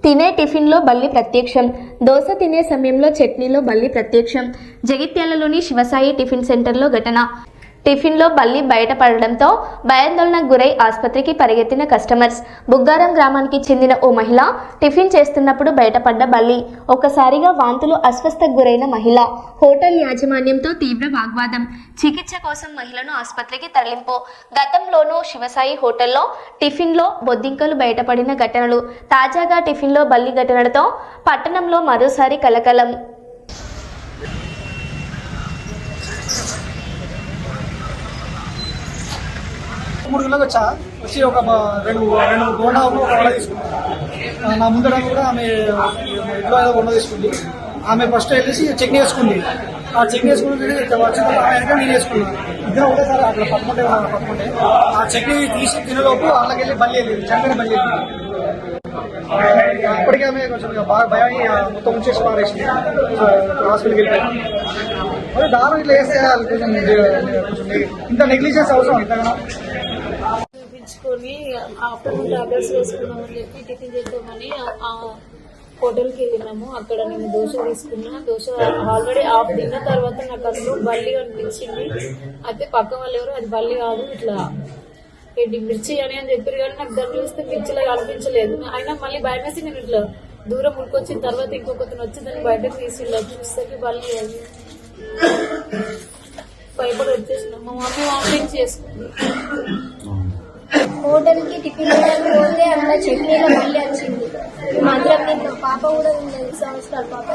తినే టిఫిన్లో బల్లి ప్రత్యక్షం. దోశ తినే సమయంలో చట్నీలో బల్లి ప్రత్యక్షం. జగిత్యాలలోని శివసాయి టిఫిన్ సెంటర్లో ఘటన. టిఫిన్లో బల్లి బయటపడడంతో భయాందోళనకు గురై ఆసుపత్రికి పరిగెత్తిన కస్టమర్స్. బుగ్గారం గ్రామానికి చెందిన ఓ మహిళ టిఫిన్ చేస్తున్నప్పుడు బయటపడ్డ బల్లి. ఒక్కసారిగా వాంతులు అస్వస్థకు గురైన మహిళ. హోటల్ యాజమాన్యంతో తీవ్ర వాగ్వాదం. చికిత్స కోసం మహిళను ఆసుపత్రికి తరలింపు. గతంలోనూ శివసాయి హోటల్లో టిఫిన్లో బొద్దింకలు బయటపడిన ఘటనలు. తాజాగా టిఫిన్లో బల్లి ఘటనలతో పట్టణంలో మరోసారి కలకలం. 3 గంటలకు వచ్చి ఒక రెండు బోండా ఒక వడ తీసుకున్నాను. నా ముందర కూడా ఆమె ఇంట్లో ఏదో బోండా తీసుకుంది. ఆమె ఫస్ట్ వెళ్ళేసి చట్నీ వేసుకుంది. ఆ చట్నీ వేసుకుంటే వచ్చిన ఆయన నేను వేసుకున్నాను. ఇద్దరు ఒకటేసారి అక్కడ పట్టుకుంటే ఆ చట్నీ తీసి తినలోపు వాళ్ళకి వెళ్ళి బల్లి వెళ్ళింది. చంపిన బల్లి వెళ్ళింది. అప్పటికే ఆమె కొంచెం బాగా భయం మొత్తం ఉంచేసి పారేసింది. హాస్పిటల్కి వెళ్ళిపోయింది. మరి దారం ఇట్లా వేస్తే కొంచెం ఇంత నెగ్లిజెన్స్ అవసరం ఇంతగా చూపించుకొని ఆఫ్టర్నూన్ టాబ్లెట్స్ వేసుకున్నామని చెప్పి టిఫిన్ చేద్దామని హోటల్కి వెళ్ళినాము. అక్కడ నేను దోశ తీసుకున్నా. దోశ ఆల్రెడీ హాఫ్ తిన్న తర్వాత నాకు అసలు బల్లి అనిపించింది. అయితే పక్క వాళ్ళు ఎవరు అది బల్లి కాదు ఇట్లా మిర్చి అని చెప్పారు, కానీ నాకు దాన్ని చూస్తే మిర్చిలాగా అనిపించలేదు. అయినా మళ్ళీ భయం వేసి నేను ఇట్లా దూరం ఉడికొచ్చిన తర్వాత ఇంకొకరిని వచ్చి దాన్ని బయటకు తీసి చూస్తే బల్లి అది భయపడి వచ్చేసిన. మా మమ్మీ వామిటింగ్ చేసుకుంది. హోటల్ కి టిఫిన్ పోతే అక్కడ చట్నీలో మళ్ళీ వచ్చింది. మాత్రం నేను పాప కూడా ఉంది, 5 సంవత్సరాల పాప.